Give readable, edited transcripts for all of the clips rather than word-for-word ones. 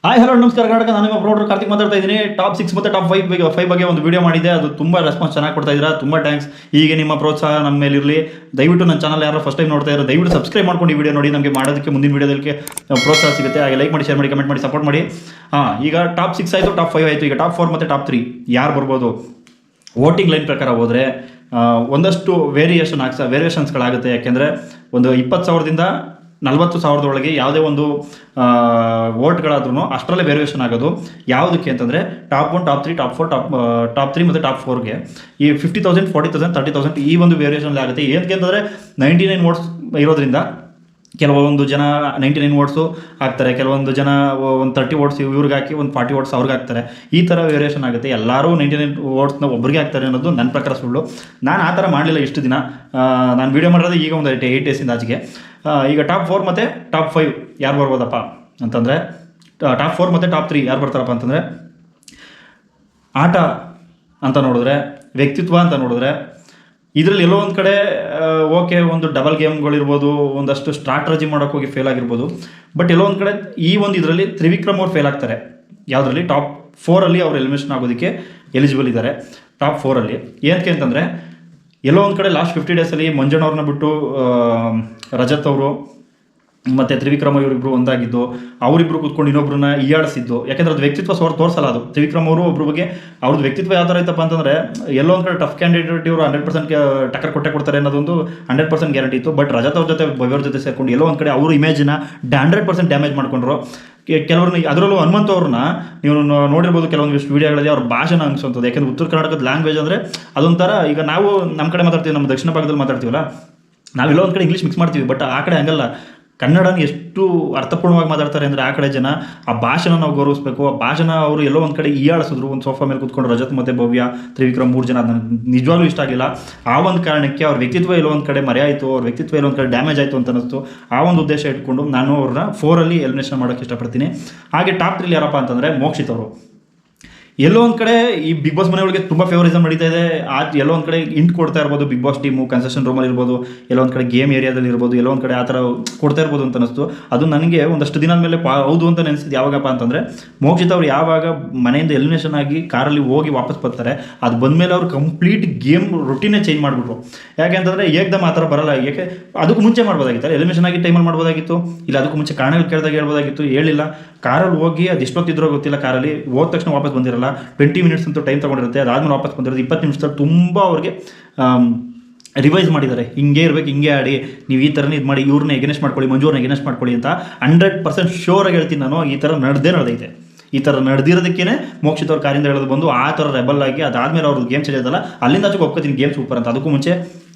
Hi hello ನಮಸ್ಕಾರ ಕರ್ನಾಟಕ. ನಾನು ನಿಮ್ಮ ಪ್ರೊಡರ್ ಕಾರ್ತಿಕ್ ಮಾತಾಡ್ತಾ ಇದ್ದೀನಿ. ಟಾಪ್ 6 ಮತ್ತು ಟಾಪ್ 5 ಬಗ್ಗೆ ಒಂದು ವಿಡಿಯೋ ಮಾಡಿದೆ. ಅದು ತುಂಬ ರೆಸ್ಪಾನ್ಸ್ ಚೆನ್ನಾಗಿ ಕೊಡ್ತಾ ಇದ್ದೀರಾ, ತುಂಬ ಥ್ಯಾಂಕ್ಸ್. ಹೀಗೆ ನಿಮ್ಮ ಪ್ರೋತ್ಸಾಹ ನಮ್ಮ ಮೇಲೆ ಇರಲಿ. ದಯವಿಟ್ಟು ನನ್ನ ಚಾನಲ್ ಯಾರು ಫಸ್ಟ್ ಟೈಮ್ ನೋಡ್ತಾ ಇರೋ ದಯವಿಟ್ಟು ಸಬ್ಸ್ಕ್ರೈಬ್ ಮಾಡ್ಕೊಂಡು ಈ ವಿಡಿಯೋ ನೋಡಿ. ನಮಗೆ ಮಾಡೋದಕ್ಕೆ ಮುಂದಿನ ವಿಡಿಯೋದಕ್ಕೆ ಪ್ರೋತ್ಸಾಹ ಸಿಗುತ್ತೆ. ಹಾಗೆ ಲೈಕ್ ಮಾಡಿ, ಶೇರ್ ಮಾಡಿ, ಕಮೆಂಟ್ ಮಾಡಿ, ಸಪೋರ್ಟ್ ಮಾಡಿ. ಈಗ ಟಾಪ್ 6 ಆಯಿತು, ಟಾಪ್ 5 ಆಯಿತು. ಈಗ ಟಾಪ್ 4 ಮತ್ತು ಟಾಪ್ 3 ಯಾರು ಬರ್ಬೋದು? ವೋಟಿಂಗ್ ಲೈನ್ ಪ್ರಕಾರ ಹೋದರೆ ಒಂದಷ್ಟು ವೇರಿಯೇಷನ್ಸ್ಗಳಾಗುತ್ತೆ. ಯಾಕೆಂದರೆ ಒಂದು 20,000ದಿಂದ 40,000 ಒಳಗೆ ಯಾವುದೇ ಒಂದು ವೋಟ್ಗಳಾದ್ರೂ ಅಷ್ಟರಲ್ಲೇ ವೇರಿಯೇಷನ್ ಆಗೋದು. ಯಾವುದಕ್ಕೆ ಅಂತಂದರೆ ಟಾಪ್ 1, ಟಾಪ್ 3, ಟಾಪ್ 4, ಟಾಪ್ 3 ಮತ್ತು ಟಾಪ್ 4ಗೆ ಈ 50,000, 40,000, 30,000 ಈ ಒಂದು ವೇರಿಯೇಷನ್ ಆಗುತ್ತೆ. ಏನಕ್ಕೆ ಅಂತಂದರೆ 99 ವೋಟ್ಸ್ ಇರೋದ್ರಿಂದ ಕೆಲವೊಂದು ಜನ 99 ವೋಟ್ಸು ಹಾಕ್ತಾರೆ, ಕೆಲವೊಂದು ಜನ ಒಂದು 30 ವೋಟ್ಸ್ ಇವ್ರಿಗೆ ಹಾಕಿ ಒಂದು 40 ವೋಟ್ಸ್ ಅವ್ರಿಗೆ ಹಾಕ್ತಾರೆ. ಈ ಥರ ವೇರಿಯೇಷನ್ ಆಗುತ್ತೆ. ಎಲ್ಲರೂ 99 ವೋಟ್ಸ್ನ ಒಬ್ಬರಿಗೆ ಹಾಕ್ತಾರೆ ಅನ್ನೋದು ನನ್ನ ಪ್ರಕಾರ ಸುಳ್ಳು. ನಾನು ಆ ಥರ ಮಾಡಲಿಲ್ಲ ಇಷ್ಟು ದಿನ. ನಾನು ವೀಡಿಯೋ ಮಾಡಿರೋದು ಈಗ ಒಂದು 8 ಡೇಸಿಂದ ಆಚೆಗೆ. ಈಗ ಟಾಪ್ 4 ಮತ್ತು ಟಾಪ್ 5 ಯಾರು ಬರ್ಬೋದಪ್ಪ ಅಂತಂದರೆ, ಟಾಪ್ 4 ಮತ್ತು ಟಾಪ್ 3 ಯಾರು ಬರ್ತಾರಪ್ಪ ಅಂತಂದರೆ, ಆಟ ಅಂತ ನೋಡಿದ್ರೆ, ವ್ಯಕ್ತಿತ್ವ ಅಂತ ನೋಡಿದ್ರೆ, ಇದರಲ್ಲಿ ಎಲ್ಲೋ ಒಂದು ಕಡೆ ಓಕೆ ಒಂದು ಡಬಲ್ ಗೇಮ್ಗಳಿರ್ಬೋದು, ಒಂದಷ್ಟು ಸ್ಟ್ರಾಟಜಿ ಮಾಡೋಕ್ಕೆ ಹೋಗಿ ಫೇಲ್ ಆಗಿರ್ಬೋದು. ಬಟ್ ಎಲ್ಲೋ ಒಂದು ಕಡೆ ಈ ಒಂದು ಇದರಲ್ಲಿ ತ್ರಿವಿಕ್ರಮ್ ಅವ್ರು ಫೇಲ್ ಆಗ್ತಾರೆ. ಯಾವುದರಲ್ಲಿ? ಟಾಪ್ 4ಅಲ್ಲಿ ಅವ್ರು ಎಲಿಮಿನೇಷನ್ ಆಗೋದಕ್ಕೆ ಎಲಿಜಿಬಲ್ ಇದ್ದಾರೆ. ಟಾಪ್ 4ಅಲ್ಲಿ ಏನಕ್ಕೆ ಅಂತಂದರೆ, ಎಲ್ಲೋ ಒಂದು ಕಡೆ ಲಾಸ್ಟ್ 50 ಡೇಸಲ್ಲಿ ಮಂಜಣ್ಣವ್ರನ್ನ ಬಿಟ್ಟು ರಜತ್ ಅವರು ಮತ್ತು ತ್ರಿವಿಕ್ರಮ್ ಇವರಿಬ್ಬರು ಒಂದಾಗಿದ್ದು, ಅವರಿಬ್ಬರು ಕೂತ್ಕೊಂಡು ಇನ್ನೊಬ್ಬರನ್ನ ಈಯಾಡಿಸಿದ್ದು. ಯಾಕೆಂದರೆ ಅದು ವ್ಯಕ್ತಿತ್ವ ತೋರಿಸಲ್ಲ. ಅದು ತ್ರಿವಿಕ್ರಮ್ ಅವರು ಒಬ್ಬರ ಬಗ್ಗೆ ಅವ್ರದ್ದು ವ್ಯಕ್ತಿತ್ವ ಯಾವ ಥರ ಐತಪ್ಪ ಅಂತಂದರೆ, ಎಲ್ಲೋ ಒಂದು ಕಡೆ ಟಫ್ ಕ್ಯಾಂಡಿಡೇಟ್ ಇವರು 100% ಟಕ್ಕರ್ ಕೊಡ್ತಾರೆ ಅನ್ನೋದೊಂದು 100% ಗ್ಯಾರಂಟಿ ಇತ್ತು. ಬಟ್ ರಜತ್ ಅವ್ರ ಜೊತೆ ಭವ್ಯವ್ರ ಜೊತೆ ಸೇರಿಕೊಂಡು ಎಲ್ಲೋ ಒಂದು ಕಡೆ ಅವರು ಇಮೇಜಿನ 100% ಡ್ಯಾಮೇಜ್ ಮಾಡ್ಕೊಂಡ್ರು. ಕೆಲವ್ರನ್ನ, ಅದರಲ್ಲೂ ಹನುಮಂತ ಅವ್ರನ್ನ ನೀವು ನೋಡಿರ್ಬೋದು ಕೆಲವೊಂದಿಷ್ಟು ವೀಡಿಯೋಗಳಲ್ಲಿ ಅವ್ರ ಭಾಷೆನ ಅನಿಸುವಂಥದ್ದು. ಯಾಕೆಂದರೆ ಉತ್ತರ ಕರ್ನಾಟಕದ ಲ್ಯಾಂಗ್ವೇಜ್ ಅಂದರೆ ಅದೊಂಥರ, ಈಗ ನಾವು ನಮ್ಮ ಕಡೆ ಮಾತಾಡ್ತೀವಿ, ನಮ್ಮ ದಕ್ಷಿಣ ಭಾಗದಲ್ಲಿ ಮಾತಾಡ್ತೀವಲ್ಲ, ನಾವೆಲ್ಲೋ ಒಂದು ಕಡೆ ಇಂಗ್ಲೀಷ್ ಮಿಕ್ಸ್ ಮಾಡ್ತೀವಿ. ಬಟ್ ಆ ಕಡೆ ಹಂಗಲ್ಲ. ಕನ್ನಡನ ಎಷ್ಟು ಅರ್ಥಪೂರ್ಣವಾಗಿ ಮಾತಾಡ್ತಾರೆ ಅಂದರೆ ಆ ಕಡೆ ಜನ ಆ ಭಾಷೆನ ನಾವು ಗೌರವಿಸಬೇಕು. ಆ ಭಾಷೆನ ಅವರು ಎಲ್ಲೋ ಒಂದು ಕಡೆ ಈಯಾಳಿಸಿದ್ರು. ಒಂದು ಸೋಫಾ ಮೇಲೆ ಕೂತ್ಕೊಂಡು ರಜತ್ ಮತ್ತು ಭವ್ಯ, ತ್ರಿವಿಕ್ರಮ್ 3 ಜನ. ನನಗೆ ನಿಜವಾಗ್ಲೂ ಇಷ್ಟ ಆಗಿಲ್ಲ. ಆ ಒಂದು ಕಾರಣಕ್ಕೆ ಅವ್ರ ವ್ಯಕ್ತಿತ್ವ ಎಲ್ಲೋ ಒಂದು ಕಡೆ ಮರೆಯಾಯಿತು, ಅವ್ರ ವ್ಯಕ್ತಿತ್ವ ಎಲ್ಲೋ ಒಂದು ಕಡೆ ಡ್ಯಾಮೇಜ್ ಆಯಿತು ಅಂತ ಅನ್ನಿಸ್ತು. ಆ ಒಂದು ಉದ್ದೇಶ ಇಟ್ಕೊಂಡು ನಾನು ಅವ್ರನ್ನ 4ಅಲ್ಲಿ ಎಲಿಮಿನೇಷನ್ ಮಾಡೋಕ್ಕೆ ಇಷ್ಟಪಡ್ತೀನಿ. ಹಾಗೆ ಟಾಪ್ 3 ಯಾರಪ್ಪ ಅಂತಂದರೆ, ಮೋಕ್ಷಿತ್ ಅವರು. ಎಲ್ಲೋ ಒಂದು ಕಡೆ ಈ ಬಿಗ್ ಬಾಸ್ ಮನೆಯೊಳಗೆ ತುಂಬ ಫೇವರಿಸಮ್ ನಡೀತಾ ಇದೆ. ಎಲ್ಲೋ ಒಂದು ಕಡೆ ಇಂಟ್ ಕೊಡ್ತಾ ಇರ್ಬೋದು ಬಿಗ್ ಬಾಸ್ ಟೀಮು, ಕನ್ಸೆಷನ್ ರೂಮಲ್ಲಿ ಇರ್ಬೋದು, ಎಲ್ಲೋ ಒಂದು ಕಡೆ ಗೇಮ್ ಏರಿಯಾದಲ್ಲಿ ಇರ್ಬೋದು, ಎಲ್ಲೋ ಒಂದು ಕಡೆ ಆ ಥರ ಕೊಡ್ತಾ ಇರ್ಬೋದು ಅಂತ ಅನಿಸ್ತು. ಅದು ನನಗೆ ಒಂದಷ್ಟು ದಿನದ ಮೇಲೆ ಹೌದು ಅಂತ ನೆನೆಸಿದ್ದು ಯಾವಾಗಪ್ಪ ಅಂತಂದರೆ, ಮೋಕ್ಷಿತ್ ಅವ್ರು ಯಾವಾಗ ಮನೆಯಿಂದ ಎಲಿಮಿನೇಷನ್ ಆಗಿ ಕಾರಲ್ಲಿ ಹೋಗಿ ವಾಪಸ್ ಬರ್ತಾರೆ, ಅದು ಬಂದಮೇಲೆ ಅವ್ರು ಕಂಪ್ಲೀಟ್ ಗೇಮ್ ರೊಟೀನೇ ಚೇಂಜ್ ಮಾಡಿಬಿಟ್ರು. ಯಾಕೆ ಅಂತಂದರೆ ಏಕದಮ್ ಆ ಥರ ಬರಲ್ಲ. ಯಾಕೆ ಅದಕ್ಕೂ ಮುಂಚೆ ಮಾಡ್ಬೋದಾಗಿತ್ತು, ಎಲಿಮಿನೇಷನ್ ಆಗಿ ಟೈಮಲ್ಲಿ ಮಾಡ್ಬೋದಾಗಿತ್ತು, ಇಲ್ಲ ಅದಕ್ಕೂ ಮುಂಚೆ ಕಾರಣಗಳು ಕೇಳಿದಾಗ ಹೇಳ್ಬೋದಾಗಿತ್ತು. ಹೇಳಿಲ್ಲ. ಕಾರಲ್ಲಿ ಹೋಗಿ ಅದು ಎಷ್ಟೊತ್ತಿದ್ರೋ ಗೊತ್ತಿಲ್ಲ, ಕಾರಲ್ಲಿ ಹೋದ ತಕ್ಷಣ ವಾಪಸ್ ಬಂದಿರಲ್ಲ. 20 ಮಿನಿಟ್ಸ್ ಅಂತೂ ಟೈಮ್ ತೊಗೊಂಡಿರುತ್ತೆ. ಅದಾದ್ಮೇಲೆ ವಾಪಸ್ ಬಂದಿರೋದು 20 ನಿಮಿಷದಲ್ಲಿ ತುಂಬ ಅವ್ರಿಗೆ ರಿವೈಸ್ ಮಾಡಿದ್ದಾರೆ. ಹಿಂಗೆ ಇರಬೇಕು, ಹಿಂಗೆ ಆಡಿ, ನೀವು ಈ ಥರನೇ ಇದು ಮಾಡಿ, ಇವ್ರನ್ನ ಎಗನೆಸ್ಟ್ ಮಾಡ್ಕೊಳ್ಳಿ, ಮಂಜೂರನ್ನ ಎಗನೆಸ್ಟ್ ಮಾಡ್ಕೊಳ್ಳಿ ಅಂತ 100% ಶೋರಾಗಿ ಹೇಳ್ತೀನಿ ನಾನು. ಈ ಥರ ನಡೆದೈತೆ. ಈ ಥರ ನಡೆದಿರೋದಕ್ಕೇ ಮೋಕ್ಷಿತ್ ಅವ್ರ ಕಾರಿಂದ ಹೇಳೋದು ಬಂದು ಆ ಥರ ರೆಬಲ್ ಆಗಿ ಅದಾದಮೇಲೆ ಅವ್ರದ್ದು ಗೇಮ್ ಚೇಂಜ್ ಆಯ್ತಲ್ಲ, ಅಲ್ಲಿಂದ ಆಚೆಗೆ ಒಪ್ಕೋತೀನಿ ಗೇಮ್ ಸೂಪರ್ ಅಂತ. ಅದಕ್ಕೂ ಮುಂಚೆ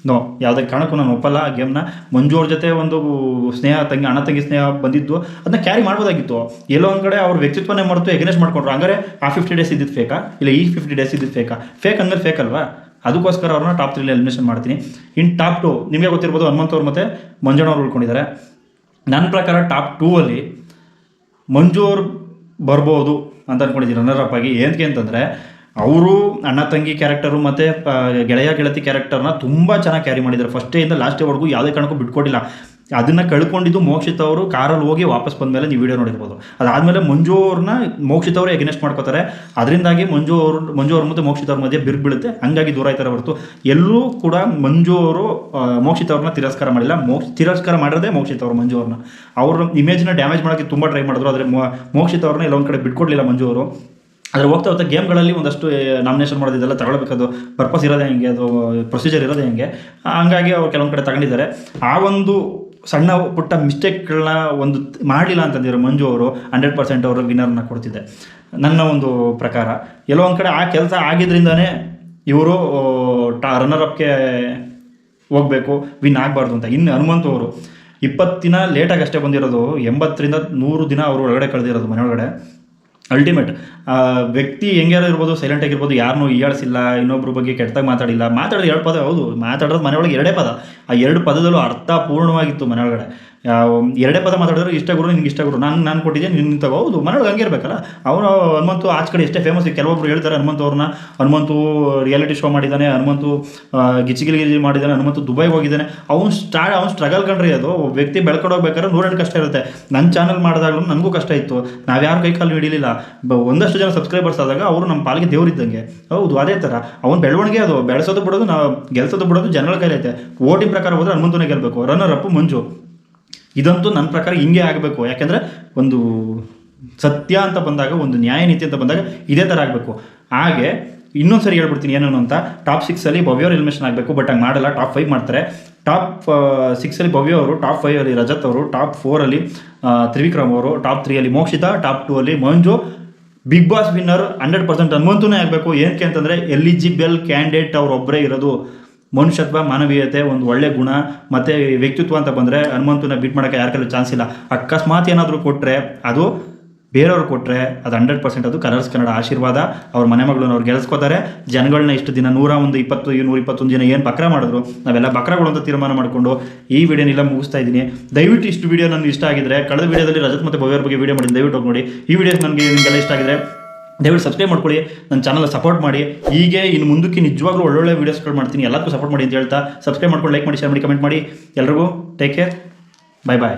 ಯಾವುದೇ ಕಾರಣಕ್ಕೂ ನಾನು ಒಪ್ಪಲ್ಲ ಆ ಗೇಮ್ನ. ಮಂಜು ಅವ್ರ ಜೊತೆ ಒಂದು ಅಣ್ಣ ತಂಗಿ ಸ್ನೇಹ ಬಂದಿದ್ದು, ಅದನ್ನ ಕ್ಯಾರಿ ಮಾಡ್ಬೋದಾಗಿತ್ತು. ಎಲ್ಲೋ ಒಂದು ಕಡೆ ಅವ್ರ ವ್ಯಕ್ತಿತ್ವನೇ ಮರೆತು ಎಗನೆಸ್ಟ್ ಮಾಡ್ಕೊಂಡ್ರು. ಹಂಗಾರೆ ಆ 50 ಡೇಸ್ ಇದ್ದಿದ್ದು ಫೇಕಾ, ಇಲ್ಲ ಈ 50 ಡೇಸ್ ಇದ್ದಿದ್ದು ಫೇಕ್ ಅಂದ್ಮೇಲೆ ಫೇಕ್ ಅಲ್ವಾ? ಅದಕ್ಕೋಸ್ಕರ ಅವ್ರನ್ನ ಟಾಪ್ 3 ಎಲಿಮಿನೇಷನ್ ಮಾಡ್ತೀನಿ. ಇನ್ನು ಟಾಪ್ 2 ನಿಮಗೆ ಗೊತ್ತಿರ್ಬೋದು, ಹನುಮಂತ ಅವ್ರು ಮತ್ತು ಮಂಜಣ್ಣವ್ರು ಉಳ್ಕೊಂಡಿದ್ದಾರೆ. ನನ್ನ ಪ್ರಕಾರ ಟಾಪ್ 2ಅಲ್ಲಿ ಮಂಜು ಅವ್ರು ಬರ್ಬೋದು ಅಂತ ಅಂದ್ಕೊಂಡಿದ್ದೀನಿ ರನ್ನರ್ ಅಪ್ ಆಗಿ. ಏನಕ್ಕೆ ಅಂತಂದರೆ, ಅವರು ಅಣ್ಣ ತಂಗಿ ಕ್ಯಾರೆಕ್ಟರು ಮತ್ತು ಗೆಳೆಯ ಗೆಳತಿ ಕ್ಯಾರೆಕ್ಟರ್ನ ತುಂಬ ಚೆನ್ನಾಗಿ ಕ್ಯಾರಿ ಮಾಡಿದ್ದಾರೆ. ಫಸ್ಟ್ ಡೇಯಿಂದ ಲಾಸ್ಟ್ ಡೇವರೆಗೂ ಯಾವುದೇ ಕಾರಣಕ್ಕೂ ಬಿಟ್ಕೊಟ್ಟಿಲ್ಲ. ಅದನ್ನು ಕಳ್ಕೊಂಡಿದ್ದು ಮೋಕ್ಷಿತ್ ಅವರು ಕಾರಲ್ಲಿ ಹೋಗಿ ವಾಪಸ್ ಬಂದಮೇಲೆ ನೀವು ವಿಡಿಯೋ ನೋಡಿರ್ಬೋದು. ಅದಾದಮೇಲೆ ಮಂಜು ಅವ್ರನ್ನ ಮೋಕ್ಷಿತ್ ಅವರು ಎಗನೆಸ್ಟ್ ಮಾಡ್ಕೋತಾರೆ. ಅದರಿಂದಾಗಿ ಮಂಜು ಅವ್ರ ಮತ್ತು ಮೋಕ್ಷಿತ್ ಅವ್ರ ಮಧ್ಯೆ ಬಿರುಕು ಬೀಳುತ್ತೆ. ಹಂಗಾಗಿ ದೂರ ಆಯ್ತಾರೆ ಹೊರತು ಎಲ್ಲೂ ಕೂಡ ಮಂಜು ಅವರು ಮೋಕ್ಷಿತ್ ಅವ್ರನ್ನ ತಿರಸ್ಕಾರ ಮಾಡಿಲ್ಲ. ತಿರಸ್ಕಾರ ಮಾಡಿರೋದೇ ಮೋಕ್ಷಿತ್ ಅವರು ಮಂಜು ಅವ್ರನ್ನ. ಅವ್ರ ಇಮೇಜ್ನ ಡ್ಯಾಮೇಜ್ ಮಾಡೋಕ್ಕೆ ತುಂಬ ಟ್ರೈ ಮಾಡಿದ್ರು. ಆದರೆ ಮೋಕ್ಷಿತ್ ಅವ್ರನ್ನ ಎಲ್ಲೊಂದು ಕಡೆ ಬಿಟ್ಕೊಡ್ಲಿಲ್ಲ ಮಂಜು ಅವರು. ಆದರೆ ಹೋಗ್ತಾ ಗೇಮ್ಗಳಲ್ಲಿ ಒಂದಷ್ಟು ನಾಮಿನೇಷನ್ ಮಾಡೋದಿದೆಲ್ಲ ತಗೊಳ್ಬೇಕದು ಪರ್ಪಸ್ ಇರೋದೇ ಹೆಂಗೆ, ಅದು ಪ್ರೊಸೀಜರ್ ಇರೋದೇ ಹೆಂಗೆ. ಹಂಗಾಗಿ ಅವ್ರು ಕೆಲವೊಂದು ಕಡೆ ತಗೊಂಡಿದ್ದಾರೆ. ಆ ಒಂದು ಸಣ್ಣ ಪುಟ್ಟ ಮಿಸ್ಟೇಕ್ಗಳನ್ನ ಒಂದು ಮಾಡಲಿಲ್ಲ ಅಂತಂದಿರೋ ಮಂಜು ಅವರು 100% ಅವರು ವಿನ್ನರ್ನ ಕೊಡ್ತಿದ್ದೆ ನನ್ನ ಒಂದು ಪ್ರಕಾರ. ಎಲ್ಲೋ ಒಂದು ಕಡೆ ಆ ಕೆಲಸ ಆಗಿದ್ದರಿಂದನೇ ಇವರು ರನ್ನರ್ ಅಪ್ಗೆ ಹೋಗಬೇಕು, ವಿನ್ ಆಗಬಾರ್ದು ಅಂತ. ಇನ್ನು ಹನುಮಂತ ಅವರು 20 ದಿನ ಲೇಟಾಗಿ ಅಷ್ಟೇ ಬಂದಿರೋದು. 80ರಿಂದ 100 ದಿನ ಅವರು ಒಳಗಡೆ ಕಳೆದಿರೋದು ಮನೆಯೊಳಗಡೆ. ಅಲ್ಟಿಮೇಟ್ ವ್ಯಕ್ತಿ ಹೆಂಗ್ಯಾರು ಇರ್ಬೋದು, ಸೈಲೆಂಟ್ ಆಗಿರ್ಬೋದು, ಯಾರನ್ನೂ ಈಯಾಡಿಸಿಲ್ಲ, ಇನ್ನೊಬ್ಬರ ಬಗ್ಗೆ ಕೆಟ್ಟದಾಗ ಮಾತಾಡೋದು 2 ಪದ. ಹೌದು, ಮಾತಾಡೋದು ಮನೆಯೊಳಗೆ 2 ಪದ. ಆ 2 ಪದದಲ್ಲೂ ಅರ್ಥಪೂರ್ಣವಾಗಿತ್ತು ಮನೆಯೊಳಗಡೆ. ಎರಡೇ ಪದ ಮಾತಾಡಿದ್ರು ಇಷ್ಟ ಗುರು ನಿನ್ಗೆ ಇಷ್ಟ ಗುರು ನಾನು ಕೊಟ್ಟಿದ್ದೆ ನಿನ್ನ ತಗೋ. ಹೌದು ಮನೆಯೊಳಗೆ ಹಂಗೆ ಇರಬೇಕಲ್ಲ. ಅವನು ಹನುಮಂತು ಆಚೆ ಕಡೆ ಎಷ್ಟೇ ಫೇಮಸ್, ಕೆಲವೊಬ್ರು ಹೇಳ್ತಾರೆ ಹನುಮಂತು ರಿಯಾಲಿಟಿ ಶೋ ಮಾಡಿದ್ದಾನೆ, ಹನುಮಂತು ಗಿಚಿಗಿಲಿ ಮಾಡಿದ್ದಾನೆ, ಹನುಮಂತು ದುಬೈಗೆ ಹೋಗಿದ್ದಾನೆ. ಅವ್ನು ಸ್ಟ್ರಗಲ್ ಕಂಡ್ರಿ. ಅದು ವ್ಯಕ್ತಿ ಬೆಳ್ಕೊಂಡು ಹೋಗ್ಬೇಕಾದ್ರೆ 108 ಕಷ್ಟ ಇರುತ್ತೆ. ನನ್ನ ಚಾನಲ್ ಮಾಡಿದಾಗಲೂ ನನಗೂ ಕಷ್ಟ ಇತ್ತು. ನಾವು ಯಾರು ಕೈ ಕಾಲು ಹಿಡಿಲಿಲ್ಲ. ಒಂದಷ್ಟು ಜನ ಸಬ್ಸ್ಕ್ರೈಬರ್ಸ್ ಆದಾಗ ಅವರು ನಮ್ಮ ಪಾಲಿಗೆ ದೇವರಿದ್ದಂಗೆ. ಹೌದು ಅದೇ ಥರ ಅವನು ಬೆಳವಣಿಗೆ. ಅದು ಬೆಳೆಸೋದು ಬಿಡೋದು, ನಾವು ಗೆಲ್ಸೋದು ಬಿಡೋದು ಜನಗಳ ಕೈಲೈತೆ. ಓಟಿನ ಪ್ರಕಾರ ಹೋದ್ರೆ ಹನುಮಂತನೇ ಗೆಲ್ಲಬೇಕು, ರನ್ನರ್ ಅಪ್ ಮಂಜು. ಇದಂತೂ ನನ್ನ ಪ್ರಕಾರ ಹಿಂಗೆ ಆಗಬೇಕು. ಯಾಕೆಂದರೆ ಒಂದು ಸತ್ಯ ಅಂತ ಬಂದಾಗ, ಒಂದು ನ್ಯಾಯ ನೀತಿ ಅಂತ ಬಂದಾಗ ಇದೇ ಥರ ಆಗಬೇಕು. ಹಾಗೆ ಇನ್ನೊಂದು ಸರಿ ಹೇಳ್ಬಿಡ್ತೀನಿ ಏನೇನು ಅಂತ. ಟಾಪ್ 6 ಭವ್ಯ ಅವರು ಎಲಿಮಿನೇಷನ್ ಆಗಬೇಕು, ಬಟ್ ಹಂಗೆ ಮಾಡಲ್ಲ. ಟಾಪ್ 5 ಮಾಡ್ತಾರೆ. ಟಾಪ್ 6 ಭವ್ಯ ಅವರು, ಟಾಪ್ 5 ರಜತ್ ಅವರು, ಟಾಪ್ 4 ತ್ರಿವಿಕ್ರಮ್ ಅವರು, ಟಾಪ್ 3 ಮೋಕ್ಷಿತಾ, ಟಾಪ್ 2 ಮಂಜು. ಬಿಗ್ ಬಾಸ್ ವಿನ್ನರ್ 100% ಹನುಮಂತನೇ ಆಗಬೇಕು. ಏನಕ್ಕೆ ಅಂತಂದರೆ ಎಲಿಜಿಬಲ್ ಕ್ಯಾಂಡಿಡೇಟ್ ಅವರೊಬ್ಬರೇ ಇರೋದು. ಮನುಷ್ಯತ್ವ, ಮಾನವೀಯತೆ, ಒಂದು ಒಳ್ಳೆ ಗುಣ ಮತ್ತು ವ್ಯಕ್ತಿತ್ವ ಅಂತ ಬಂದರೆ ಹನುಮಂತನ ಬೀಟ್ ಮಾಡೋಕ್ಕೆ ಯಾರ ಕೈಲೂ ಚಾನ್ಸ್ ಇಲ್ಲ. ಅಕಸ್ಮಾತ್ ಏನಾದರೂ ಕೊಟ್ಟರೆ, ಅದು ಬೇರೆಯವ್ರು ಕೊಟ್ಟರೆ ಅದು 100% ಅದು ಕಲರ್ಸ್ ಕನ್ನಡ ಆಶೀರ್ವಾದ. ಅವ್ರ ಮನೆ ಮಗಳನ್ನ ಅವ್ರು ಗೆಲ್ಸ್ಕೋತಾರೆ. ಜನಗಳನ್ನ ಇಷ್ಟು ದಿನ 121 ಜನ ಏನು ಬಕ್ರ ಮಾಡಿದ್ರು, ನಾವೆಲ್ಲ ಬಕ್ರಗಳು ಅಂತ ತೀರ್ಮಾನ ಮಾಡಿಕೊಂಡು ಈ ವಿಡಿಯೋನೆಲ್ಲ ಮುಗಿಸ್ತಾ ಇದ್ದೀನಿ. ದಯವಿಟ್ಟು ಇಷ್ಟು ವಿಡಿಯೋ ನನಗೆ ಇಷ್ಟ ಆಗಿದ್ರೆ, ಕಳೆದ ವಿಡಿಯೋದಲ್ಲಿ ರಜತ್ ಮತ್ತು ಭವ್ಯರ ಬಗ್ಗೆ ವಿಡಿಯೋ ಮಾಡಿ, ದಯವಿಟ್ಟು ಹೋಗಿ ನೋಡಿ. ಈ ವಿಡಿಯೋಸ್ ನಿಮಗೆಲ್ಲ ಇಷ್ಟ ಆಗಿದ್ರೆ ದಯವಿಟ್ಟು ಸಬ್ಸ್ಕ್ರೈಬ್ ಮಾಡ್ಕೊಳ್ಳಿ, ನನ್ನ ಚಾನಲ್ ಸಪೋರ್ಟ್ ಮಾಡಿ. ಹೀಗೆ ಇನ್ನು ಮುಂದಕ್ಕೆ ನಿಜವಾಗ್ಲೂ ಒಳ್ಳೊಳ್ಳೆ ವೀಡಿಯೋಸ್ಗಳು ಮಾಡ್ತೀನಿ. ಎಲ್ಲದಕ್ಕೂ ಸಪೋರ್ಟ್ ಮಾಡಿ ಅಂತ ಹೇಳ್ತಾ, ಸಬ್ಸ್ಕ್ರೈಬ್ ಮಾಡ್ಕೊಂಡು, ಲೈಕ್ ಮಾಡಿ, ಶೇರ್ ಮಾಡಿ, ಕಮೆಂಟ್ ಮಾಡಿ. ಎಲ್ರಿಗೂ ಟೇಕ್ ಕೇರ್, ಬಾಯ್ ಬಾಯ್.